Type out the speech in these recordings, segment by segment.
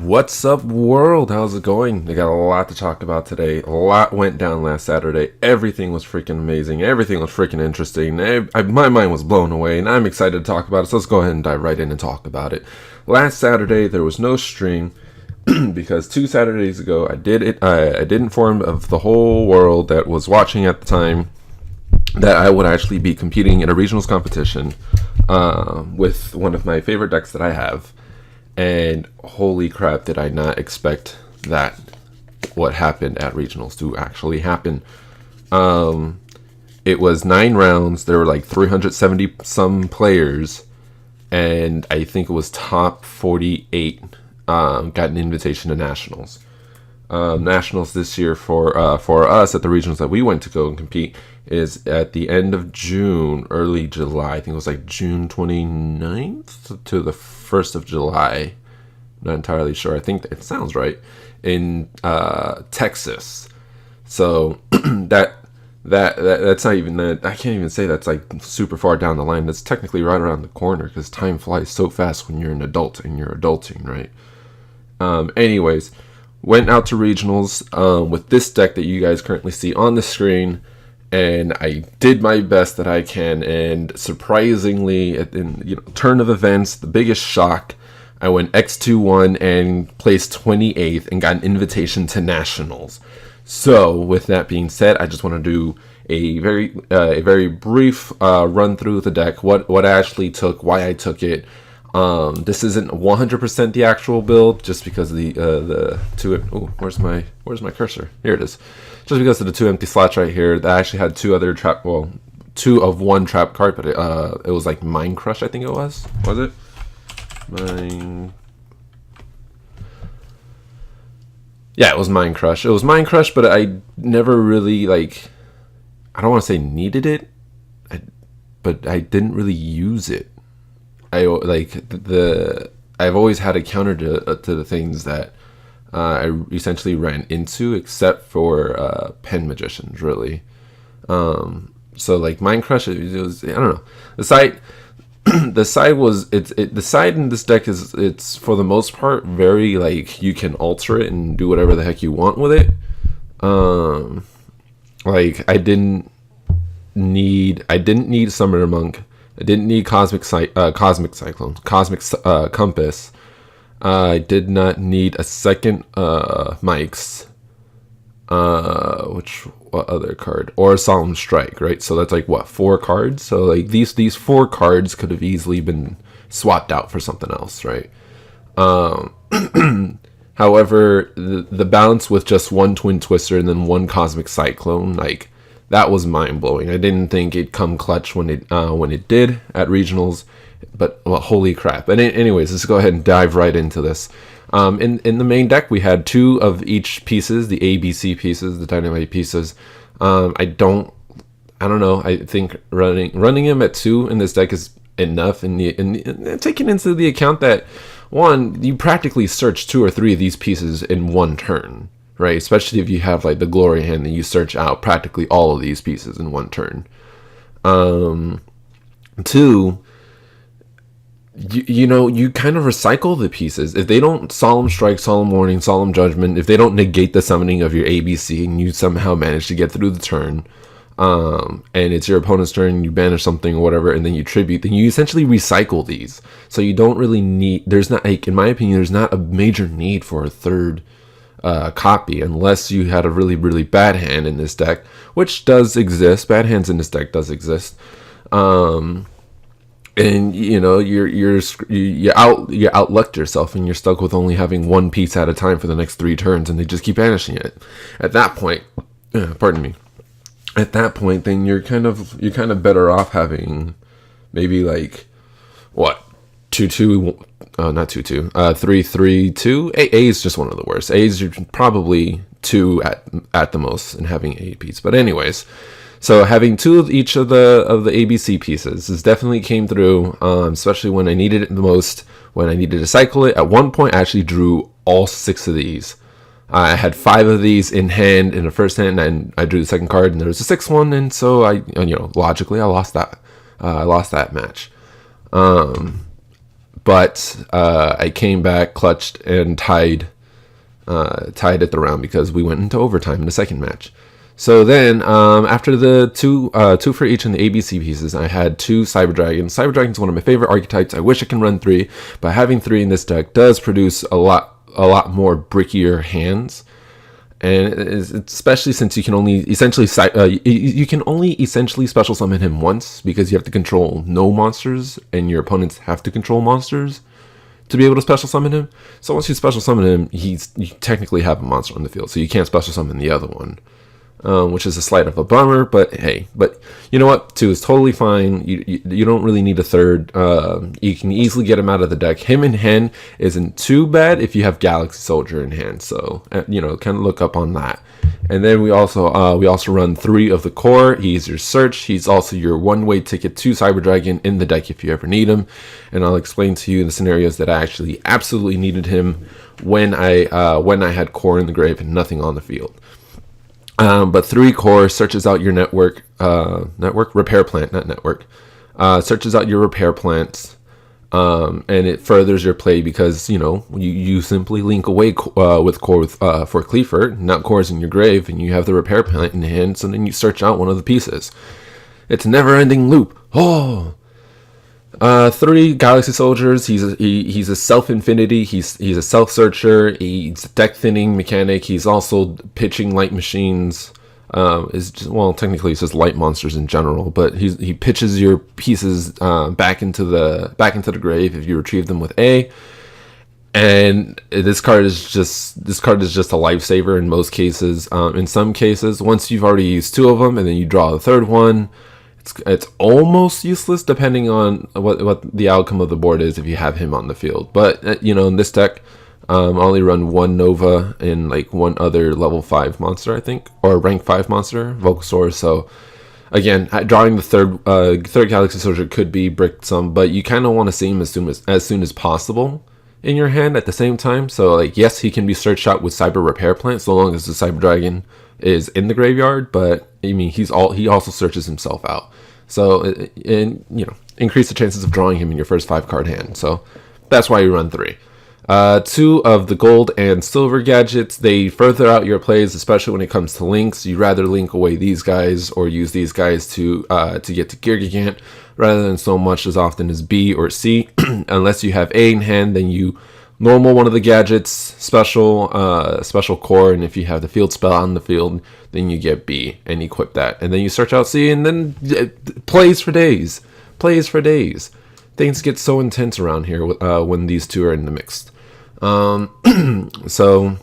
What's up, world? How's it going? We got a lot to talk about today. A lot went down last Saturday. Everything was freaking amazing. Everything was freaking interesting. My mind was blown away, and I'm excited to talk about it. So let's go ahead and dive right in and talk about it. Last Saturday, there was no stream because 2 Saturdays ago, I did inform of the whole world that was watching at the time that I would actually be competing in a regionals competition with one of my favorite decks that I have. And holy crap, did I not expect that what happened at regionals to actually happen. It was 9 rounds. There were like 370 some players, and I think it was top 48 got an invitation to nationals. Nationals this year for us at the regionals that we went to go and compete is at the end of June, early July. I think it was like June 29th to the 1st of July. Not entirely sure. I think it sounds right, in Texas. So that's not even that. I can't even say that's like super far down the line. That's technically right around the corner because time flies so fast when you're an adult and you're adulting, right? Anyways, went out to regionals with this deck that you guys currently see on the screen, and I did my best that I can. And surprisingly, in turn of events, the biggest shock, I went X2-1 and placed 28th and got an invitation to nationals. So with that being said, I just want to do a very brief run through the deck, what I actually took, why I took it. This isn't 100% the actual build, just because of the two. Oh, where's my cursor? Here it is. Just because of the 2 empty slots right here. That actually had 2 other trap. Well, 2 of 1 trap card, but it was like Mind Crush. I think it was. Was it? Yeah, it was Mind Crush. It was Mind Crush, but I never really I don't want to say needed it, but I didn't really use it. I've always had a counter to the things that I essentially ran into, except for Pen Magicians, really. So like Mind Crush, it was, I don't know. The side in this deck it's for the most part very you can alter it and do whatever the heck you want with it. I didn't need Summoner Monk. I didn't need Cosmic Cyclone, Cosmic Compass. I did not need a second Mike's. What other card? Or a Solemn Strike, right? So that's 4 cards. So these 4 cards could have easily been swapped out for something else, right? However, the balance with just 1 Twin Twister and then 1 Cosmic Cyclone, that was mind blowing. I didn't think it'd come clutch when it did at regionals, but well, holy crap! And anyways, let's go ahead and dive right into this. In the main deck, we had 2 of each pieces, the ABC pieces, the Dynamite pieces. I don't know. I think running him at 2 in this deck is enough, and taking into the account that 1, you practically search 2 or 3 of these pieces in 1 turn, right? Especially if you have the Glory Hand, then you search out practically all of these pieces in 1 turn. 2. You kind of recycle the pieces. If they don't Solemn Strike, Solemn Warning, Solemn Judgment, if they don't negate the summoning of your ABC and you somehow manage to get through the turn, and it's your opponent's turn, you banish something or whatever, and then you tribute, then you essentially recycle these. So you don't really need, there's not, in my opinion, there's not a major need for a 3rd copy unless you had a really, really bad hand in this deck, which does exist. Bad hands in this deck does exist. And you outlucked yourself, and you're stuck with only having 1 piece at a time for the next 3 turns, and they just keep banishing it. At that point, pardon me. At that point, then you're kind of better off having maybe 2-2, not 2-2, 3-3-2. A is just one of the worst. A is probably 2 at the most, and having 8 pieces. But anyways. So having 2 of each of the ABC pieces, this definitely came through, especially when I needed it the most, when I needed to cycle it. At one point, I actually drew all 6 of these. I had 5 of these in hand in the first hand, and I drew the second card, and there was a 6th one, and so logically, I lost that. I lost that match. but I came back, clutched, and tied at the round because we went into overtime in the second match. So then, after the two for each in the ABC pieces, I had 2 Cyber Dragons. Cyber Dragon is one of my favorite archetypes. I wish I can run 3, but having 3 in this deck does produce a lot more brickier hands. And especially since you can only essentially special summon him once, because you have to control no monsters and your opponents have to control monsters to be able to special summon him. So once you special summon him, you technically have a monster on the field, so you can't special summon the other one. Which is a slight of a bummer, but hey, but you know what? 2 is totally fine. You don't really need a third. You can easily get him out of the deck. Him in hand isn't too bad if you have Galaxy Soldier in hand. So kind of look up on that. And then we also run 3 of the core. He's your search. He's also your one-way ticket to Cyber Dragon in the deck if you ever need him. And I'll explain to you the scenarios that I actually absolutely needed him when I had core in the grave and nothing on the field. But 3 core searches out your repair plant, not network. Searches out your repair plants, and it furthers your play because you simply link away with core for Cleaver, not cores in your grave, and you have the repair plant in hand. So then you search out one of the pieces. It's a never-ending loop. 3 Galaxy Soldiers. He's a self-infinity. He's a self-searcher. He's a deck thinning mechanic. He's also pitching light machines. Technically it's just light monsters in general, but he pitches your pieces back into the grave if you retrieve them with A. And this card is just a lifesaver in most cases. In some cases, once you've already used 2 of them and then you draw the third one, it's almost useless depending on what the outcome of the board is if you have him on the field. But in this deck, I only run 1 Nova and 1 other level 5 monster, I think, or rank 5 monster, Volcasaur. So again, drawing the third Galaxy Soldier could be bricked some, but you kind of want to see him as soon as possible in your hand at the same time. So yes, he can be searched out with Cyber Repair Plant so long as the Cyber Dragon is in the graveyard, but I mean he also searches himself out. So increase the chances of drawing him in your first 5 card hand. So that's why you run 3. 2 of the gold and silver gadgets, they further out your plays, especially when it comes to links. You rather link away these guys or use these guys to get to Gear Gigant rather than so much as often as B or C. Unless you have A in hand, then you normal one of the gadgets, special core, and if you have the field spell on the field, then you get B and equip that. And then you search out C and then plays for days. Things get so intense around here when these 2 are in the mix. So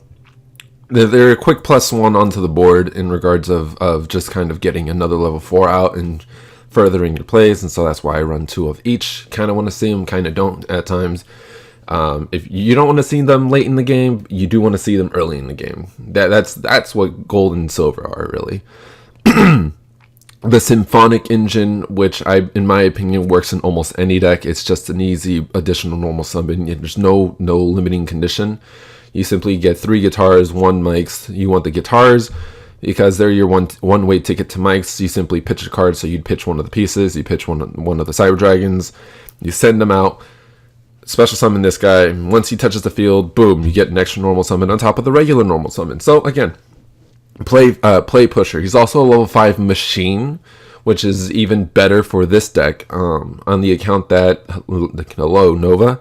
they're a quick +1 onto the board in regards of just kind of getting another level 4 out and furthering your plays, and so that's why I run 2 of each. Kind of want to see them, kind of don't at times. If you don't want to see them late in the game, you do want to see them early in the game. That's what gold and silver are, really. The Symphonic Engine, which in my opinion works in almost any deck. It's just an easy additional normal summon. There's no limiting condition. You simply get 3 guitars, 1 mics. You want the guitars because they're your one-way ticket to mics. You simply pitch a card, so you'd pitch one of the pieces. You pitch one of the Cyber Dragons. You send them out. Special summon this guy. Once he touches the field, boom, you get an extra normal summon on top of the regular normal summon. So again, play pusher. He's also a level 5 machine, which is even better for this deck on the account that hello Nova,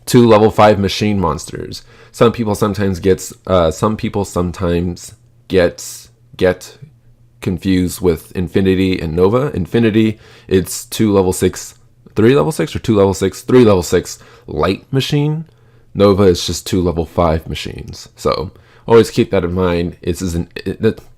2 level 5 machine monsters. Some people sometimes get confused with Infinity and Nova. Infinity, it's 2 level 6, 3 level 6 or 2 level 6, 3 level 6 light machine. Nova is just 2 level 5 machines. So always keep that in mind. It's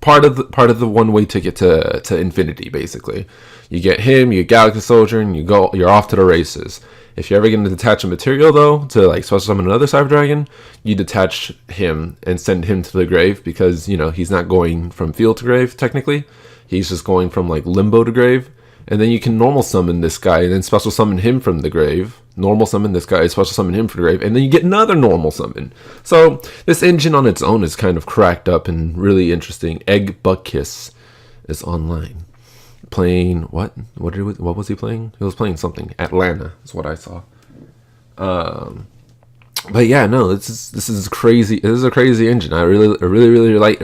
part of the one-way ticket to infinity. Basically, you get him, you get Galaxy Soldier, and you're off to the races. If you're ever going to detach a material though to special summon another Cyber Dragon, you detach him and send him to the grave because he's not going from field to grave technically. He's just going from limbo to grave. And then you can normal summon this guy and then special summon him from the grave. Normal summon this guy, special summon him from the grave, and then you get another normal summon. So this engine on its own is kind of cracked up and really interesting. Egg Butt Kiss is online. Playing what? What was he playing? He was playing something. Atlanta is what I saw. But yeah, no, this is crazy. This is a crazy engine. I really like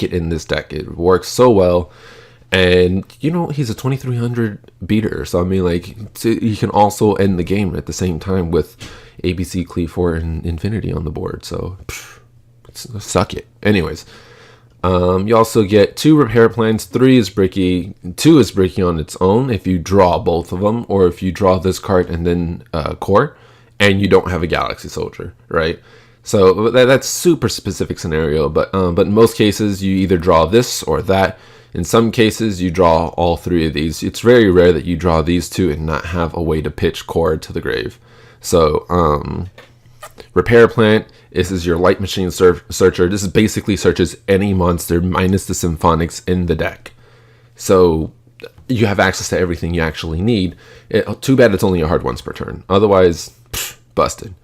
it in this deck. It works so well, and he's a 2300 beater. So I mean, like, you can also end the game at the same time with ABC, Cleave4, and Infinity on the board. So suck it. Anyways, you also get 2 repair plans. 3 is bricky. 2 is bricky on its own if you draw both of them, or if you draw this card and then core, and you don't have a Galaxy Soldier, right? So that's super specific scenario, but in most cases you either draw this or that. In some cases you draw all 3 of these. It's very rare that you draw these 2 and not have a way to pitch core to the grave. So repair plant. This is your light machine searcher. This is basically searches any monster minus the symphonics in the deck. So you have access to everything you actually need. Too bad it's only a hard once per turn. Otherwise, busted.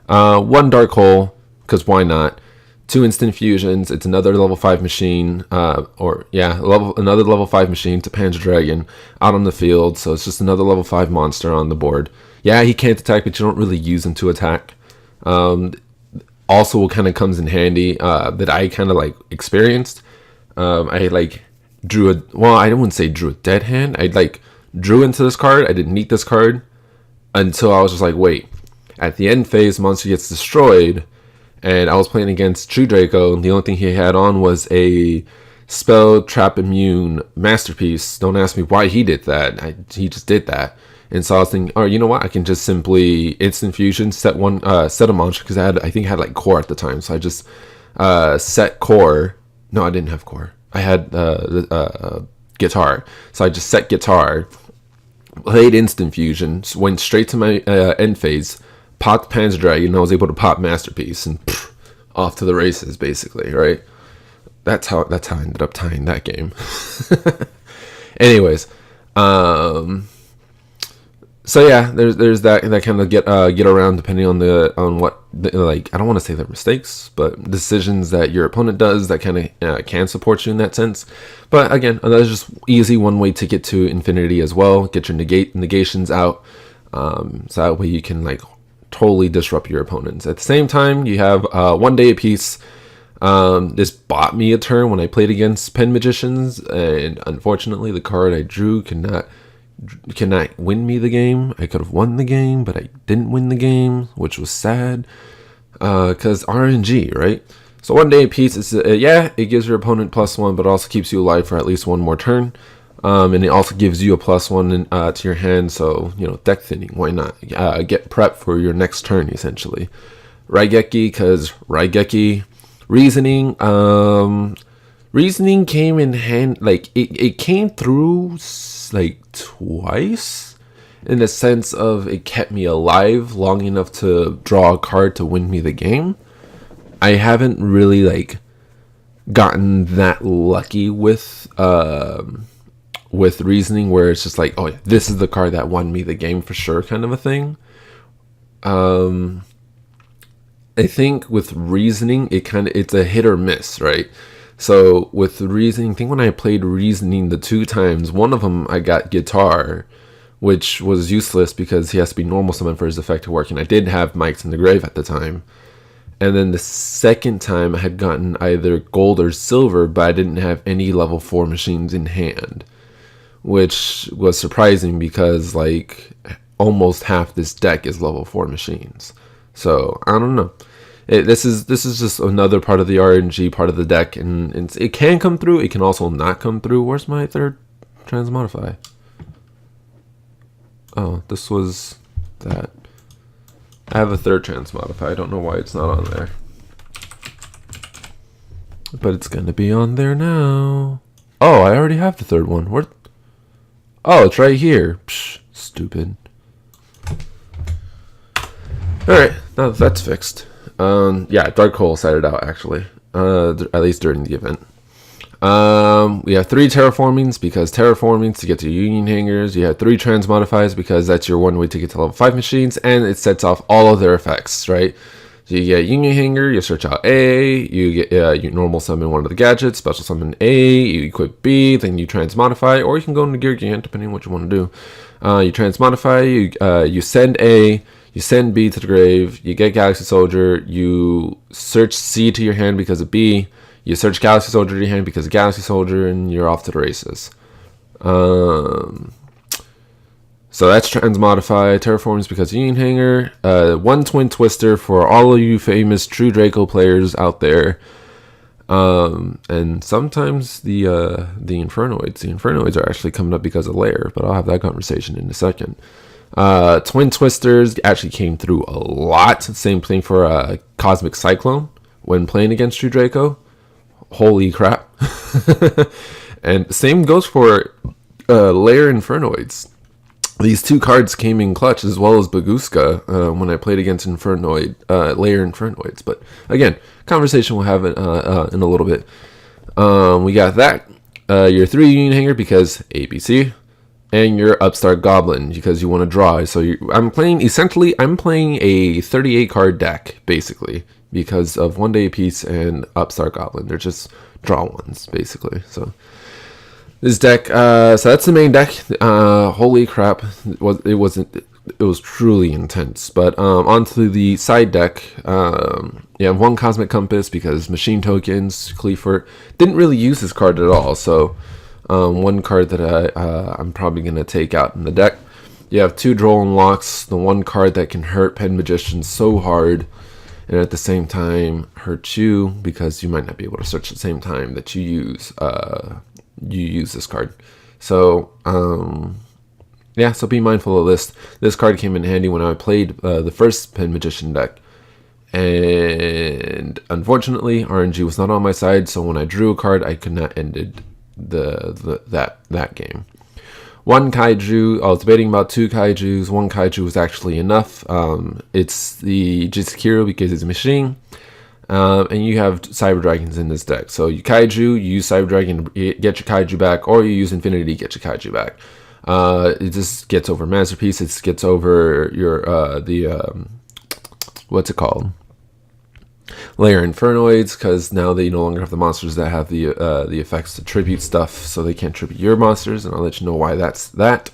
1 dark hole, because why not? 2 instant fusions. It's another level 5 machine, another level 5 machine to Panzer Dragon out on the field. So it's just another level 5 monster on the board. Yeah, he can't attack, but you don't really use him to attack. Also, what kind of comes in handy that I kind of like experienced, I like drew I wouldn't say drew a dead hand. I like drew into this card. I didn't need this card until I was just like, wait. At the end phase, monster gets destroyed, and I was playing against True Draco, and the only thing he had on was a Spell Trap Immune Masterpiece. Don't ask me why he did that. He just did that. And so I was thinking, oh, you know what? I can just simply instant fusion, set a monster, because I think I had like core at the time. So I just set core. No, I didn't have core. I had guitar. So I just set guitar, played instant fusion, went straight to my end phase, popped Panzer Dragon, and I was able to pop Masterpiece, and off to the races, basically, right? That's how I ended up tying that game. Anyways, so yeah, there's that kind of get around depending on what I don't want to say they're mistakes, but decisions that your opponent does that kind of can support you in that sense. But again, that's just easy one way to get to Infinity as well. Get your negations out, so that way you can like totally disrupt your opponents. At the same time, you have 1 day apiece. This bought me a turn when I played against Pen Magicians, and unfortunately the card I drew cannot win me the game. I could have won the game, but I didn't win the game, which was sad, because RNG, right? So 1 day apiece is it gives your opponent +1, but also keeps you alive for at least 1 more turn. And it also gives you a +1 to your hand, so deck thinning, why not? Get prep for your next turn, essentially. Raigeki, because Raigeki reasoning came in hand, like it came through like twice, in the sense of it kept me alive long enough to draw a card to win me the game. I haven't really like gotten that lucky with reasoning, where it's just like, oh yeah, this is the card that won me the game for sure, kind of a thing. I think with reasoning, it's a hit or miss, right? So with reasoning, I think when I played reasoning the 2 times, one of them I got guitar, which was useless because he has to be normal summon for his effect to work, and I did have Mites in the Grave at the time. And then the second time I had gotten either gold or silver, but I didn't have any level 4 machines in hand, which was surprising because like almost half this deck is level 4 machines. So I don't know. This is just another part of the RNG part of the deck, and it can come through. It can also not come through. Where's my 3rd transmodify? Oh, this was that. I have a 3rd transmodify. I don't know why it's not on there, but it's gonna be on there now. Oh, I already have the 3rd one. Where? Oh, it's right here. Psh, stupid. Alright, now that's fixed. Dark Hole sided out, actually. At least during the event. We have 3 terraformings, because terraformings to get to Union Hangers. You have 3 transmodifies, because that's your one way to get to level 5 machines, and it sets off all of their effects, right? So you get Union Hanger, you search out A, you get you normal summon one of the gadgets, special summon A, you equip B, then you transmodify, or you can go into Gear Gigant, depending on what you want to do. You transmodify, you send A, you send B to the grave, you get Galaxy Soldier, you search C to your hand because of B, you search Galaxy Soldier to your hand because of Galaxy Soldier, and you're off to the races. So that's Transmodify. Terraforms because of Union Hanger. One Twin Twister for all of you famous True Draco players out there. And sometimes the Infernoids. The Infernoids are actually coming up because of Lair, but I'll have that conversation in a second. Twin Twisters actually came through a lot. Same thing for Cosmic Cyclone when playing against True Draco. Holy crap. And same goes for Lair Infernoids. These two cards came in clutch, as well as Bagooska, when I played against Lair Infernoids. But again, conversation we'll have in a little bit. We got that. Your 3 Union Hanger because ABC, and your Upstart Goblin because you want to draw. So I'm playing a 38 card deck basically because of One Day Peace and Upstart Goblin. They're just draw ones basically. So. This deck, so that's the main deck. Holy crap, it was truly intense. But onto the side deck, yeah, one Cosmic Compass because machine tokens. Cleefort didn't really use this card at all, so one card that I'm probably gonna take out in the deck. You have 2 Droll Locks, the one card that can hurt Pen Magician so hard, and at the same time hurt you because you might not be able to search at the same time that you use this card. So yeah, so be mindful of this. This card came in handy when I played the first Pen Magician deck, and unfortunately RNG was not on my side, so when I drew a card I could not end that game. One Kaiju, I was debating about 2 Kaijus. One Kaiju was actually enough. It's the Jisakiro because it's a machine. And you have Cyber Dragons in this deck. So you Kaiju, you use Cyber Dragon to get your Kaiju back, or you use Infinity to get your Kaiju back. It just gets over Masterpiece. It gets over your what's it called? Lair Infernoids, because now they no longer have the monsters that have the effects to tribute stuff, so they can't tribute your monsters, and I'll let you know why that's that.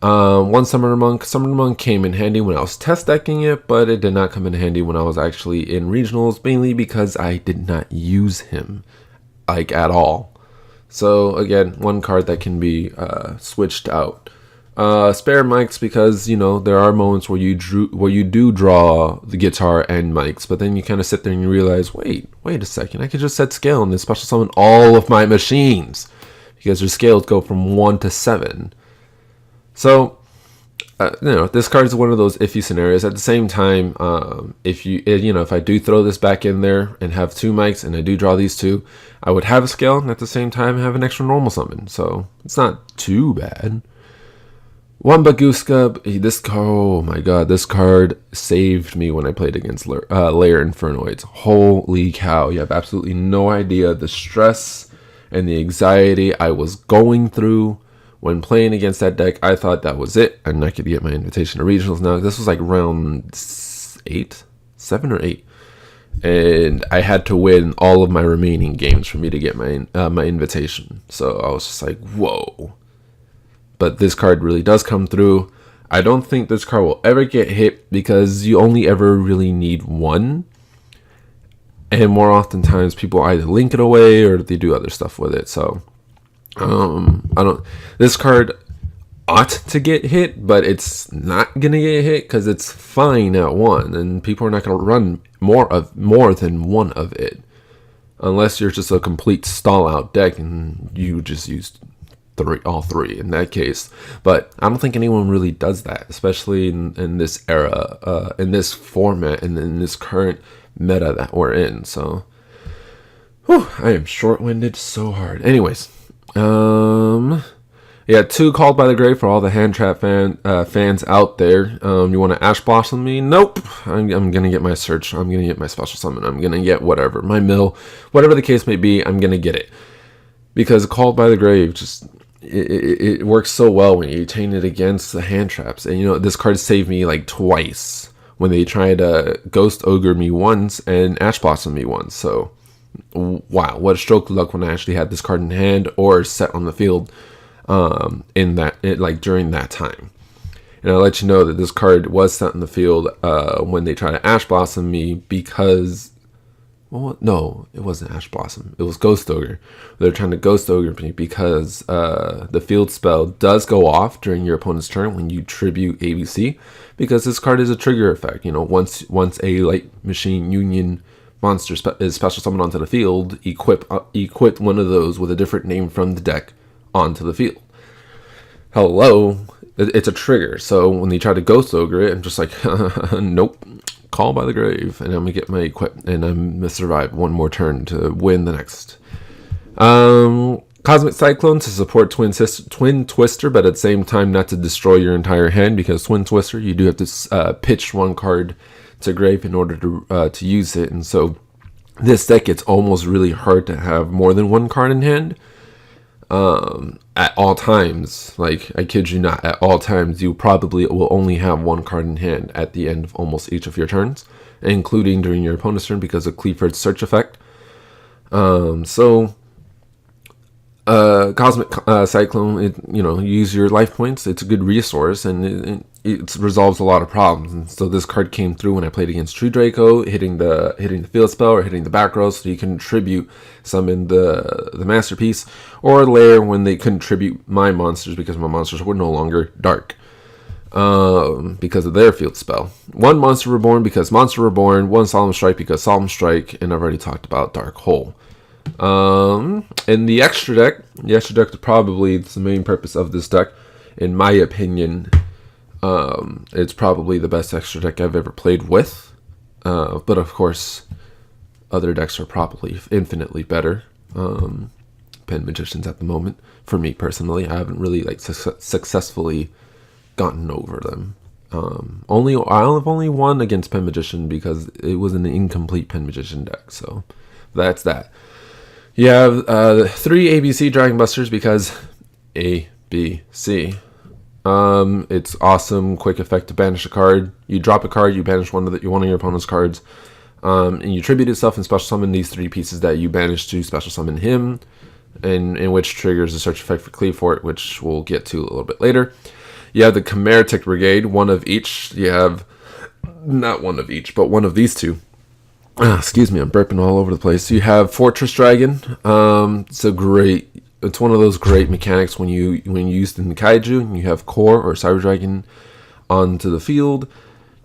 One Summoner Monk. Summoner Monk came in handy when I was test decking it, but it did not come in handy when I was actually in regionals, mainly because I did not use him, like, at all. So, again, one card that can be switched out. Spare mics because, you know, there are moments where you do draw the guitar and mics, but then you kind of sit there and you realize, wait a second, I could just set scale and then special summon all of my machines because their scales go from 1 to 7. So, you know, this card is one of those iffy scenarios. At the same time, if I do throw this back in there and have 2 mics and I do draw these 2, I would have a scale and at the same time have an extra normal summon. So it's not too bad. One Bagooska. Oh my god, this card saved me when I played against Lair Infernoids. Holy cow! You have absolutely no idea the stress and the anxiety I was going through. When playing against that deck, I thought that was it, and I could get my invitation to regionals now. This was like round 7 or 8, and I had to win all of my remaining games for me to get my invitation. So I was just like, whoa. But this card really does come through. I don't think this card will ever get hit because you only ever really need one. And more oftentimes people either link it away or they do other stuff with it. So this card ought to get hit, but it's not gonna get hit because it's fine at 1, and people are not gonna run more than 1 of it unless you're just a complete stall out deck and you just use all three in that case. But I don't think anyone really does that, especially in this era, in this format, and in this current meta that we're in. So I am short-winded so hard. Anyways, yeah, 2 Called by the Grave for all the Hand Trap fans out there. You want to Ash Blossom me? Nope. I'm gonna get my search. I'm gonna get my special summon. I'm gonna get whatever, my mill, whatever the case may be. I'm gonna get it because Called by the Grave just it works so well when you chain it against the hand traps. And you know, this card saved me like twice when they try to Ghost Ogre me once and Ash Blossom me once. So, wow, what a stroke of luck when I actually had this card in hand or set on the field during that time. And I'll let you know that this card was set in the field when they try to Ash Blossom me because... Well, no, it wasn't Ash Blossom. It was Ghost Ogre. They're trying to Ghost Ogre me because the field spell does go off during your opponent's turn when you tribute ABC, because this card is a trigger effect. Once a Light Machine Union monster is special summoned onto the field, equip one of those with a different name from the deck onto the field. Hello, it's a trigger. So when they try to Ghost Ogre it, I'm just like, nope. Call by the Grave, and I'm gonna get my equip, and I'm gonna survive one more turn to win the next. Cosmic Cyclone to support Twin Twister, but at the same time not to destroy your entire hand, because Twin Twister you do have to pitch one card to grave in order to use it, and so this deck it's almost really hard to have more than one card in hand. At all times, like I kid you not, at all times you probably will only have one card in hand at the end of almost each of your turns, including during your opponent's turn because of Qliphort's search effect. Cosmic Cyclone, use your life points. It's a good resource, and it resolves a lot of problems. And so this card came through when I played against True Draco, hitting the field spell or hitting the back row, so you can tribute summon the Masterpiece, or layer when they couldn't tribute my monsters because my monsters were no longer dark because of their field spell. One Monster Reborn because Monster Reborn, one Solemn Strike because Solemn Strike, and I've already talked about Dark Hole. In the extra deck is probably the main purpose of this deck, in my opinion. It's probably the best extra deck I've ever played with, but of course other decks are probably infinitely better. Pen Magicians at the moment, for me personally, I haven't really successfully gotten over them. I've only won against Pen Magician because it was an incomplete Pen Magician deck, so that's that. You have 3 ABC Dragon Busters because ABC. It's awesome, quick effect to banish a card. You drop a card, you banish one of your opponent's cards, and you tribute itself and special summon these 3 pieces that you banished to special summon him, and in which triggers a search effect for Qliphort, which we'll get to a little bit later. You have the Chimeratech Brigade, one of each. You have not one of each, but one of these 2. Excuse me, I'm burping all over the place. You have Fortress Dragon. It's one of those great mechanics when you use the Kaiju and you have Core or Cyber Dragon onto the field.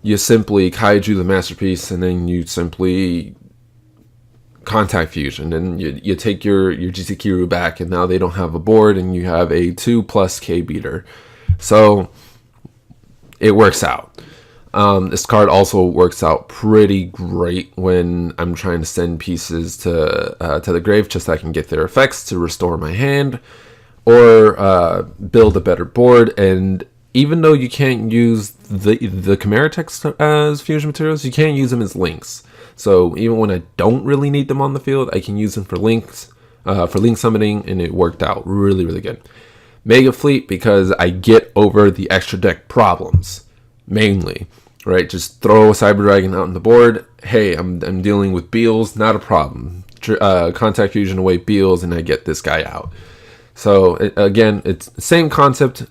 You simply Kaiju the Masterpiece, and then you simply Contact Fusion, and you take your GC Kiru back, and now they don't have a board, and you have a 2+ K beater. So it works out. This card also works out pretty great when I'm trying to send pieces to the grave just so I can get their effects to restore my hand, or build a better board. And even though you can't use the Chimeratech as fusion materials, you can't use them as links. So even when I don't really need them on the field, I can use them for links, for link summoning, and it worked out really, really good. Mega Fleet because I get over the extra deck problems. Mainly, right? Just throw a Cyber Dragon out on the board. Hey, I'm dealing with Beals, not a problem. Contact Fusion away Beals, and I get this guy out. So again, it's the same concept.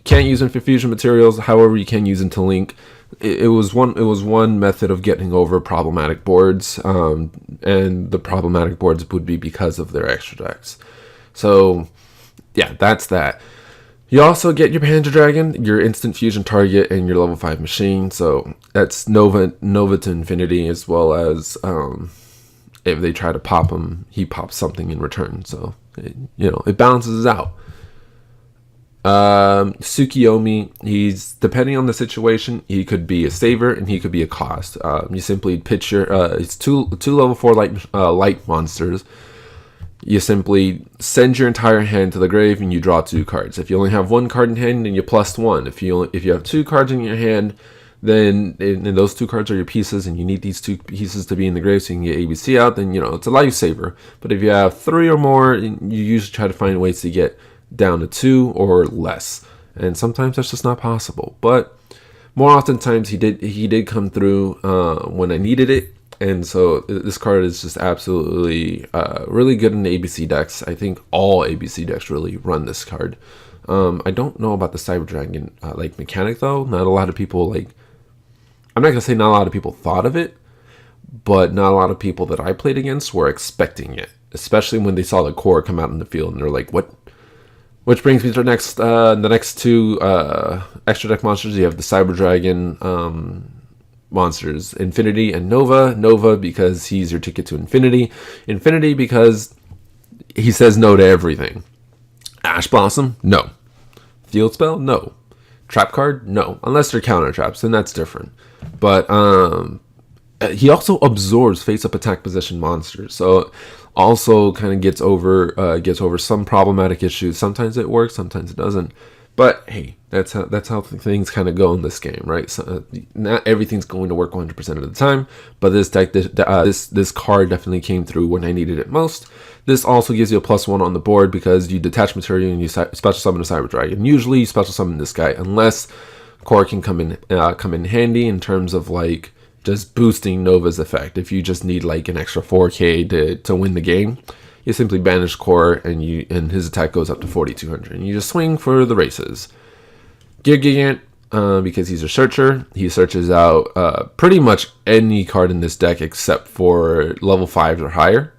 Can't use them for fusion materials. However, you can use them to link. It was one method of getting over problematic boards, and the problematic boards would be because of their extra decks. So yeah, that's that. You also get your Panda Dragon, your instant fusion target, and your level 5 machine. So that's Nova to infinity, as well as if they try to pop him, he pops something in return. So it balances out. Tsukiyomi, he's depending on the situation, he could be a saver and he could be a cost. You simply pitch your it's two level 4 light monsters. You simply send your entire hand to the grave and you draw 2 cards. If you only have 1 card in hand, then you +1. If you have 2 cards in your hand, then and those 2 cards are your pieces, and you need these 2 pieces to be in the grave so you can get ABC out, then it's a lifesaver. But if you have 3 or more, you usually try to find ways to get down to 2 or less, and sometimes that's just not possible. But more oftentimes he did come through when I needed it. And so this card is just absolutely really good in the ABC decks. I think all ABC decks really run this card. I don't know about the Cyber Dragon like mechanic though. Not a lot of people like. I'm not gonna say not a lot of people thought of it, but not a lot of people that I played against were expecting it, especially when they saw the core come out in the field and they're like, "What?" Which brings me to the next two extra deck monsters. You have the Cyber Dragon monsters, Infinity and Nova. Nova because he's your ticket to Infinity. Infinity because he says no to everything. Ash Blossom, no. Field Spell, no. Trap card, no. Unless they're counter traps, then that's different. But he also absorbs face-up attack position monsters, so also kind of gets over some problematic issues. Sometimes it works, sometimes it doesn't. But hey, that's how things kind of go in this game, right? So, not everything's going to work 100% of the time, but this deck, this card definitely came through when I needed it most. This also gives you a +1 on the board because you detach material and you special summon a Cyber Dragon. Usually, you special summon this guy unless core can come in handy in terms of like just boosting Nova's effect. If you just need like an extra 4K to win the game, you simply banish core and his attack goes up to 4,200 and you just swing for the races. Gear Gigant, because he's a searcher, he searches out pretty much any card in this deck except for level 5 or higher.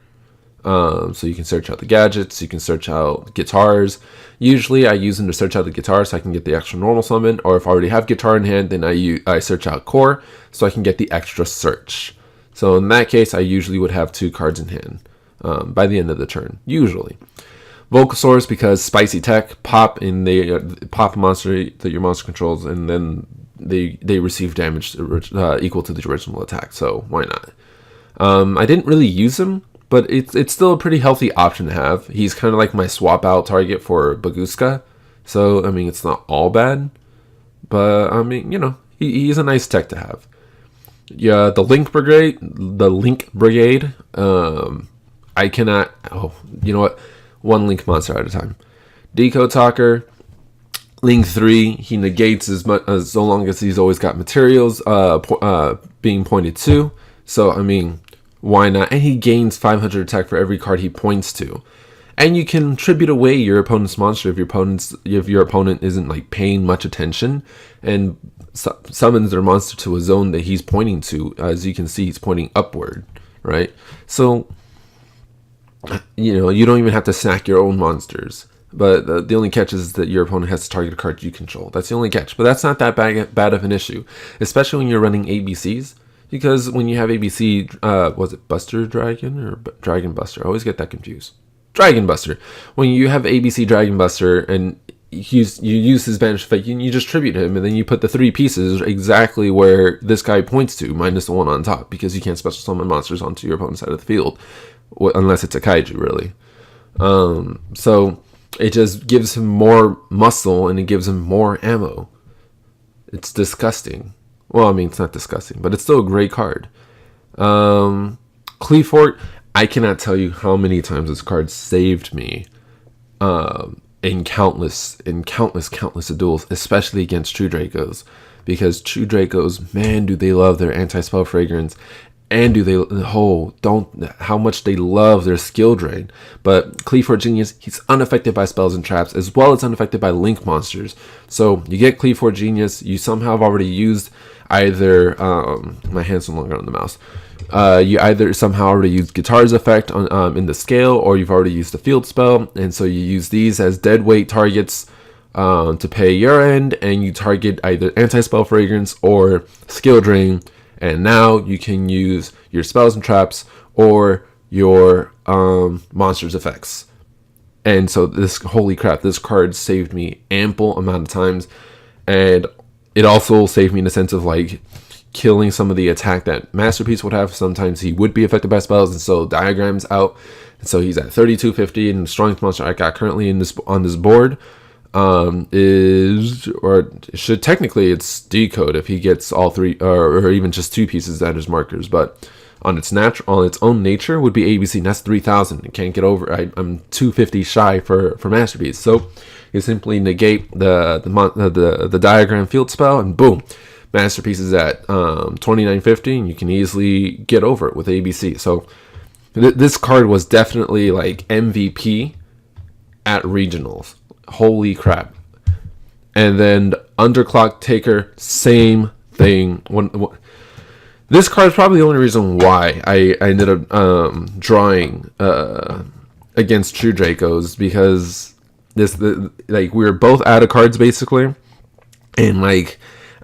So you can search out the gadgets, you can search out guitars. Usually I use them to search out the guitar so I can get the extra normal summon, or if I already have guitar in hand, then I search out core so I can get the extra search. So in that case, I usually would have 2 cards in hand by the end of the turn, usually. Volcasaurus because spicy tech, pop in the pop monster that your monster controls, and then they receive damage equal to the original attack, so why not? I didn't really use him, but it's still a pretty healthy option to have. He's kind of like my swap out target for Baguska. So, I mean, it's not all bad. But, I mean, you know, he's a nice tech to have. Yeah, the Link Brigade. I cannot... Oh, you know what? One Link monster at a time. Decode Talker. Link 3. He negates as long as he's always got materials being pointed to. So, I mean... Why not? And he gains 500 attack for every card he points to. And you can tribute away your opponent's monster if your opponent isn't like paying much attention and summons their monster to a zone that he's pointing to. As you can see, he's pointing upward, right? So, you know, you don't even have to sack your own monsters. But the only catch is that your opponent has to target a card you control. That's the only catch. But that's not that bad of an issue, especially when you're running ABCs. Because when you have ABC, was it Buster Dragon or Dragon Buster? I always get that confused. Dragon Buster. When you have ABC Dragon Buster and you use his banish effect, you just tribute him, and then you put the 3 pieces exactly where this guy points to, minus the 1 on top, because you can't special summon monsters onto your opponent's side of the field, unless it's a kaiju, really. So it just gives him more muscle, and it gives him more ammo. It's disgusting. Well, I mean, it's not disgusting, but it's still a great card. Cleefort, I cannot tell you how many times this card saved me in countless duels, especially against True Dracos. Because True Dracos, man, do they love their anti-spell fragrance. And how much they love their skill drain. But Cleefort Genius, he's unaffected by spells and traps, as well as unaffected by Link monsters. So you get Cleefort Genius, you somehow have already used either my hand's no longer on the mouse. You either somehow already used Guitar's effect on in the scale, or you've already used the field spell, and so you use these as dead weight targets to pay your end, and you target either anti-spell fragrance or skill drain, and now you can use your spells and traps or your monsters effects. And so holy crap, this card saved me ample amount of times, and it also saved me in the sense of like killing some of the attack that Masterpiece would have. Sometimes he would be affected by spells, and so Diagram's out, and so he's at 3250. And the strongest monster I got currently on this board should technically it's Decode if he gets all 3 or even just 2 pieces at his markers, but on its own nature would be ABC, and that's 3000. It can't get over. I'm 250 shy for Masterpiece, so you simply negate the Diagram field spell, and boom, Masterpiece is at 2950, and you can easily get over it with ABC. So this card was definitely like MVP at regionals. Holy crap. And then Underclock Taker, same thing. This card is probably the only reason why I ended up drawing against True Dracos, because we were both out of cards basically, and like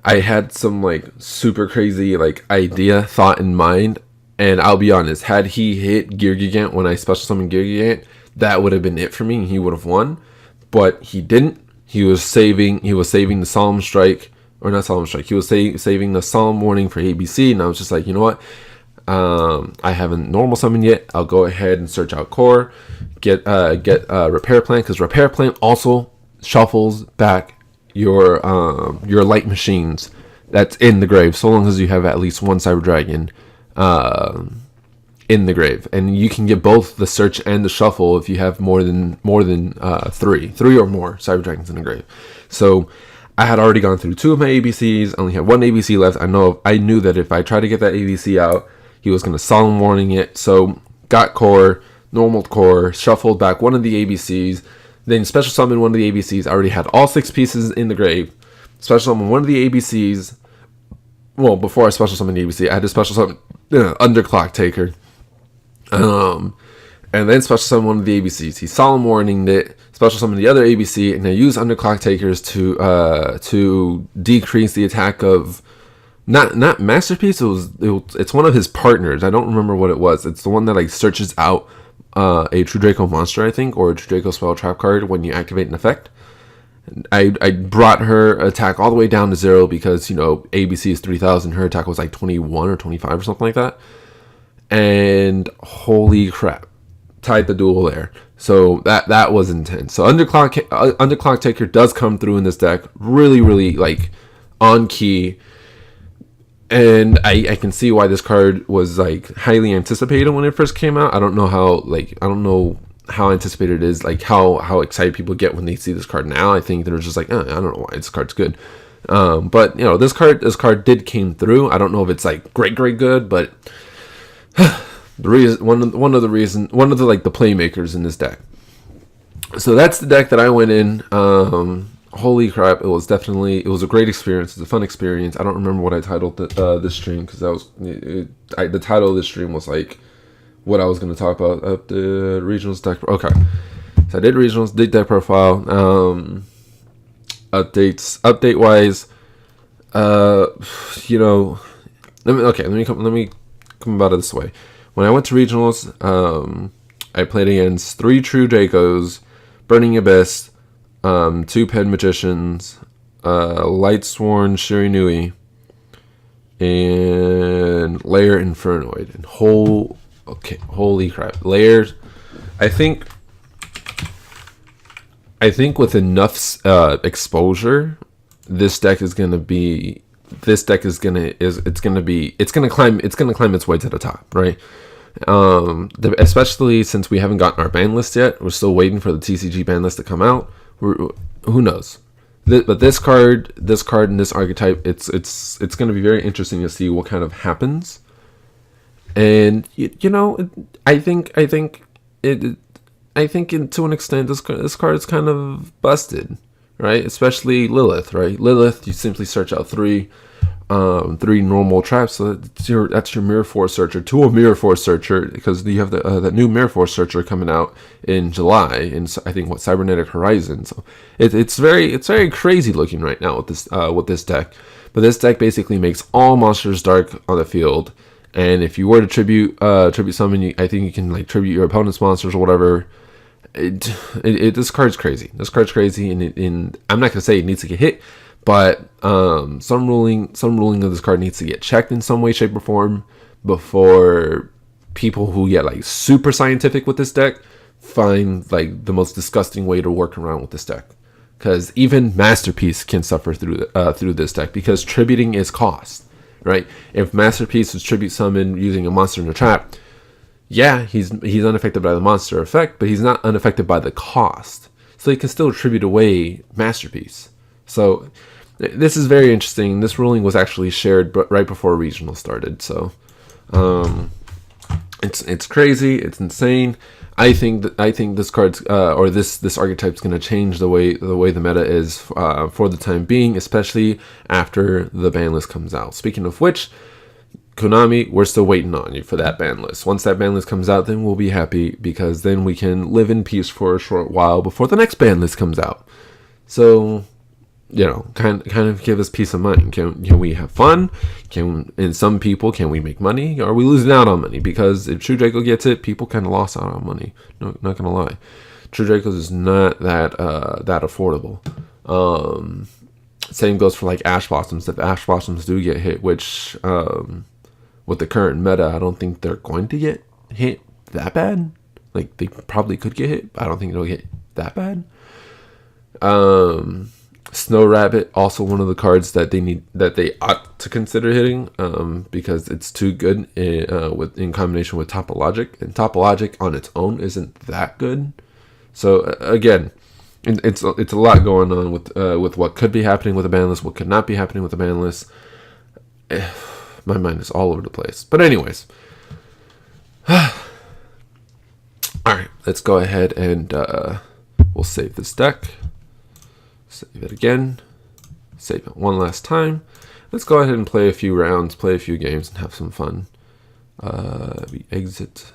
I had some like super crazy like thought in mind, and I'll be honest, had he hit Gear Gigant when I special summoned Gear Gigant, that would have been it for me. He would have won, but he didn't. He was saving the Solemn Strike, or not Solemn Strike. He was saving the Solemn Warning for ABC, and I was just like, you know what? I haven't normal summoned yet. I'll go ahead and search out Core, get Repair Plant, because Repair Plant also shuffles back your light machines that's in the grave, so long as you have at least one Cyber Dragon in the grave, and you can get both the search and the shuffle if you have more than three or more Cyber Dragons in the grave. So I had already gone through 2 of my ABCs. I only had 1 ABC left. I knew that if I tried to get that ABC out, he was going to Solemn Warning it. So got Core, normal Core, shuffled back one of the ABCs, then special summon one of the ABCs. I already had all 6 pieces in the grave. Special summon one of the ABCs. Well, before I special summoned the ABC, I had to special summon Underclock Taker. And then special summon one of the ABCs. He Solemn Warninged it, special summon the other ABC, and I used Underclock Takers to decrease the attack of not Masterpiece. It's one of his partners. I don't remember what it was. It's the one that like searches out a True Draco monster, I think, or a True Draco spell trap card when you activate an effect. I brought her attack all the way down to 0 because, you know, ABC is 3000. Her attack was like 21 or 25 or something like that. And holy crap, tied the duel there. So that was intense. So Underclock Taker does come through in this deck, really, really like on key. And I can see why this card was like highly anticipated when it first came out. I don't know how anticipated it is, like how excited people get when they see this card now. I think they're just like, I don't know why this card's good. But you know, this card did came through. I don't know if it's like great good, but one of the like the playmakers in this deck. So that's the deck that I went in. Holy crap, it was a great experience. It's a fun experience. I don't remember what I titled this stream, because the title of this stream was like what I was going to talk about the regionals deck. Okay, so I did regionals, did deck profile, update wise. You know, let me come about it this way. When I went to regionals, I played against 3 True Dracos, Burning Abyss, 2 Pen Magicians, Lightsworn Shirinui, and Lair Infernoid. And holy crap, Lairs. I think with enough exposure, it's gonna climb its way to the top, right? Especially since we haven't gotten our ban list yet. We're still waiting for the TCG ban list to come out. Who knows? But this card and this archetype, it's going to be very interesting to see what kind of happens. And you know, I think to an extent this card is kind of busted, right? Especially Lilith, right? Lilith, you simply search out 3 normal traps. So that's your Mirror Force Searcher to a Mirror Force Searcher, because you have that new Mirror Force Searcher coming out in July, in I think Cybernetic Horizon. So it's very crazy looking right now with this deck. But this deck basically makes all monsters dark on the field, and if you were to tribute summon, I think you can like tribute your opponent's monsters or whatever. This card's crazy. This card's crazy, and I'm not gonna say it needs to get hit, but some ruling of this card needs to get checked in some way, shape, or form before people who get like super scientific with this deck find like the most disgusting way to work around with this deck. Because even Masterpiece can suffer through this deck, because tributing is cost, right? If Masterpiece was tribute summon using a monster in a trap, yeah, he's unaffected by the monster effect, but he's not unaffected by the cost. So he can still tribute away Masterpiece. So this is very interesting. This ruling was actually shared right before regional started, so it's crazy. It's insane. I think this card's or this archetype's going to change the way the meta is for the time being, especially after the ban list comes out. Speaking of which, Konami, we're still waiting on you for that ban list. Once that ban list comes out, then we'll be happy, because then we can live in peace for a short while before the next ban list comes out. So, kind of give us peace of mind. Can we have fun? And some people, can we make money? Are we losing out on money? Because if True Draco gets it, people kind of lost out on money. No, not gonna lie, True Dracos is not that affordable. Same goes for like Ash Blossoms. If Ash Blossoms do get hit, which with the current meta, I don't think they're going to get hit that bad. Like, they probably could get hit, but I don't think it'll get that bad. Snow Rabbit, also one of the cards that they ought to consider hitting, because it's too good in combination with Topologic, and Topologic on its own isn't that good. So again, it's a lot going on with what could be happening with the ban list, what could not be happening with the ban list. My mind is all over the place. But anyways, all right, let's go ahead and we'll save this deck. Save it again. Save it one last time. Let's go ahead and play a few rounds, play a few games, and have some fun. We exit